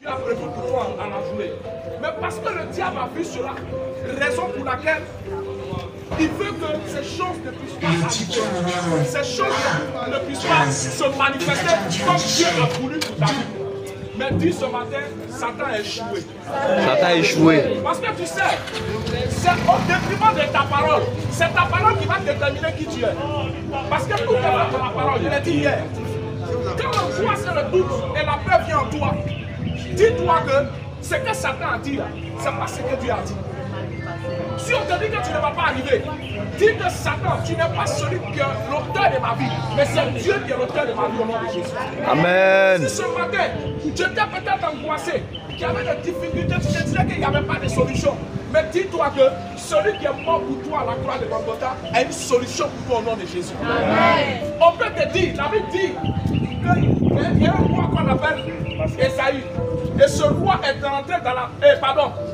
Il a prévu pour toi en la journée. Mais parce que le diable a vu cela, raison pour laquelle il veut que ces choses ne puissent pas arriver. Ces choses ne puissent pas se manifester comme Dieu a voulu pour ta vie. Mais dis ce matin, Satan a échoué. Satan a échoué. Parce que tu sais, c'est au détriment de ta parole. C'est ta parole qui va déterminer qui tu es. Parce que tout dépend de la parole. Je l'ai dit hier. Quand l'angoisse et le doute et la peur viennent en toi, dis-toi que ce que Satan a dit là, c'est pas ce que Dieu a dit. Si on te dit que tu ne vas pas arriver, dis que Satan, tu n'es pas celui qui est l'auteur de ma vie, mais c'est Dieu qui est l'auteur de ma vie au nom de Jésus. Amen. Si ce matin, tu étais peut-être angoissé, qu'il y avait des difficultés, tu te disais qu'il n'y avait pas de solution. Mais dis-toi que celui qui est mort pour toi à la croix de Golgotha a une solution pour toi au nom de Jésus. Amen. On peut te dire, la Bible dit qu'il y a un roi qu'on appelle Esaïe. Et ce roi est rentré dans la...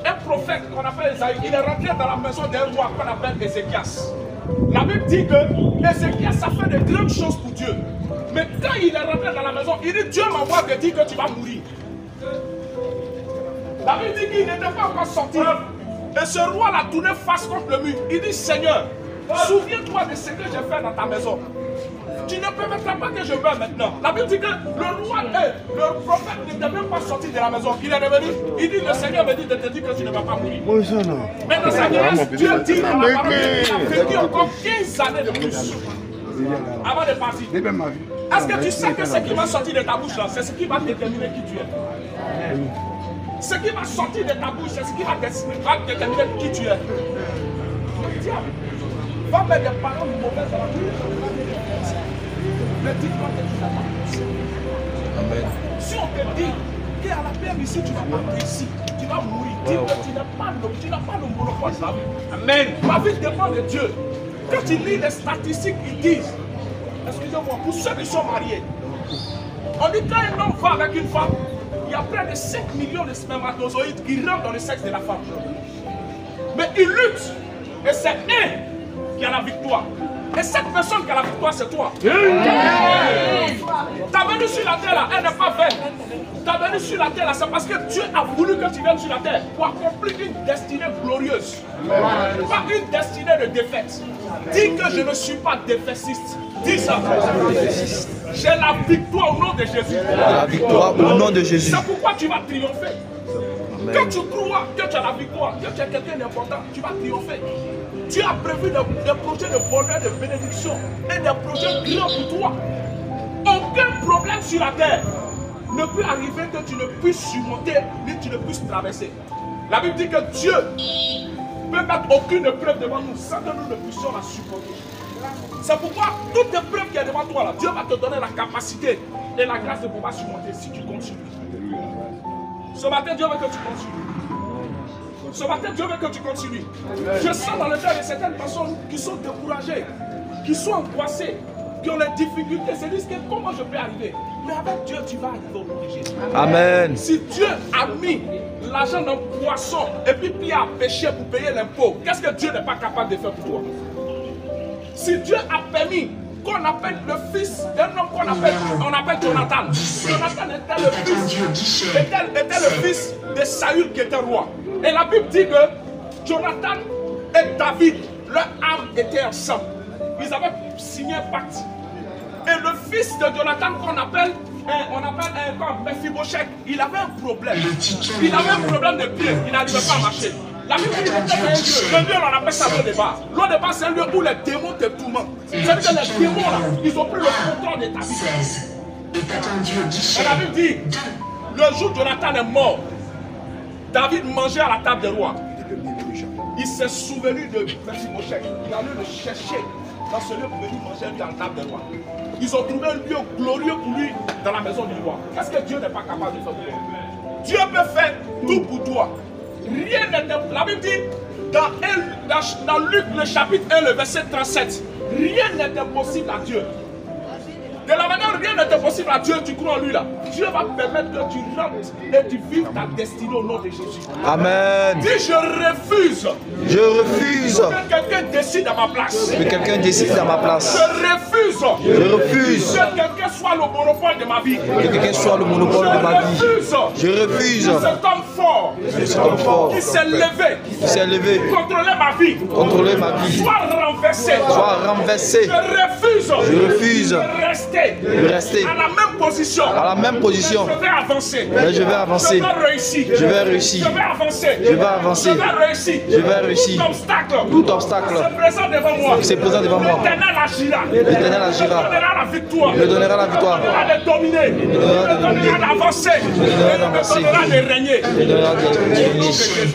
un prophète qu'on appelle Esaïe, il est rentré dans la maison d'un roi qu'on appelle Ézéchias. La Bible dit que Ézéchias a fait de grandes choses pour Dieu. Mais quand il est rentré dans la maison, il dit Dieu m'envoie te dire que tu vas mourir. La Bible dit qu'il n'était pas encore sorti. Et ce roi l'a tourné face contre le mur. Il dit Seigneur, souviens-toi de ce que j'ai fait dans ta maison. Tu ne permettras pas que je meure maintenant. La Bible dit que le roi, le prophète n'était même pas sorti de la maison. Il est revenu. Il dit le Seigneur me dit de te dire que tu ne vas pas mourir. Mais dans sa grâce, Dieu dit dans la parole qu'il a vécu encore 15 années de plus avant de partir. Est-ce que tu sais que ce qui va sortir de ta bouche là, c'est ce qui va déterminer qui tu es? Ce qui va sortir de ta bouche, c'est ce qui va déterminer qui tu es. Le diable va mettre des paroles mauvaises dans la bouche. Mais dis-toi que tu n'as pas réussi. Amen. Si on te dit qu'à la paix ici, tu n'as pas réussi, tu vas mourir. Dis que tu n'as pas le monopole de la vie. Amen. Ma vie dépend de Dieu. Quand tu lis les statistiques, ils disent, excusez-moi, pour ceux qui sont mariés, on dit quand un homme va avec une femme, il y a près de 5 millions de spermatozoïdes qui rentrent dans le sexe de la femme. Mais ils luttent. Et c'est un qui a la victoire. Et cette personne qui a la victoire, c'est toi. Ta venue sur la terre là, elle n'est pas vaine. Ta venue sur la terre là, c'est parce que Dieu a voulu que tu viennes sur la terre pour accomplir une destinée glorieuse. Pas une destinée de défaite. Dis que je ne suis pas défaitiste. Dis ça. J'ai la victoire au nom de Jésus. La victoire au nom de Jésus. C'est pourquoi tu vas triompher. Amen. Quand tu crois que tu as la victoire, que tu es quelqu'un d'important, tu vas triompher. Dieu a prévu des projets de bonheur, de bénédiction et des projets grands pour toi. Aucun problème sur la terre ne peut arriver que tu ne puisses surmonter ni tu ne puisses traverser. La Bible dit que Dieu ne peut mettre aucune épreuve devant nous sans que nous ne puissions la supporter. C'est pourquoi toute épreuve qui est devant toi, là, Dieu va te donner la capacité et la grâce de pouvoir surmonter si tu continues. Ce matin, Dieu veut que tu continues. Ce matin, Dieu veut que tu continues. Je sens dans le cœur de certaines personnes qui sont découragées, qui sont angoissées, qui ont les difficultés, se disent que comment je peux arriver. Mais avec Dieu, tu vas arriver au nom de Jésus. Amen. Si Dieu a mis l'argent dans le poisson et puis Pierre a péché pour payer l'impôt, qu'est-ce que Dieu n'est pas capable de faire pour toi? Si Dieu a permis qu'on appelle le fils d'un homme qu'on appelle Jonathan. Jonathan était le fils de Saül qui était roi. Et la Bible dit que Jonathan et David, leur âme était ensemble. Ils avaient signé un pacte. Et le fils de Jonathan qu'on appelle Mephibosheth, il avait un problème. Il avait un problème de pied, il n'arrivait pas à marcher. La Bible dit que le lieu, on appelle ça l'eau de base. L'eau de base, c'est un lieu où les démons te tourmentent. C'est-à-dire que les démons, là, ils ont pris le contrôle de ta vie. Et la Bible dit, le jour où Jonathan est mort, David mangeait à la table des rois. Il s'est souvenu de Mephibosheth. Il a allé le chercher dans ce lieu pour venir manger lui à la table des rois. Ils ont trouvé un lieu glorieux pour lui dans la maison du roi. Qu'est-ce que Dieu n'est pas capable de faire pour toi? Dieu peut faire tout pour toi. Rien n'était. La Bible dit dans Luc le chapitre 1, le verset 37, rien n'était possible à Dieu. De la manière rien n'est impossible à Dieu, tu crois en lui là. Dieu va permettre que tu rentres et tu vives ta destinée au nom de Jésus. Amen. Dis, je refuse. Je refuse Que quelqu'un décide à ma place. que quelqu'un décide à ma place. Je refuse. Je refuse Que quelqu'un soit le monopole de ma vie. que quelqu'un soit le monopole de ma vie. Je refuse Cet homme fort cet homme fort qui s'est levé, qui s'est levé, contrôler ma vie, contrôler ma vie, soit renversé. soit renversé. Je refuse Je refuse de rester de rester à la même position. à la même position. Je vais avancer. Mais je vais Je avancer. vais réussir. Je vais réussir. Je vais avancer. Je vais avancer. Je vais réussir. Je vais réussir. Tout obstacle. Tout obstacle se présente devant moi. qui se présente devant moi. L'Éternel agira. L'Éternel agira. Me donnera la victoire. Me donnera la victoire. Me donnera de dominer. Me donnera de dominer. donnera d'avancer. Me donnera d'avancer. Me donnera de régner. Me donnera de régner.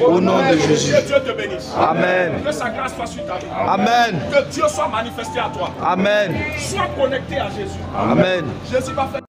Au nom de Jésus. Que Dieu te bénisse. Amen. Que sa grâce soit sur ta vie. Amen. Que Dieu soit manifesté à toi. Amen. Sois connecté à Jésus. Amen. Jésus va faire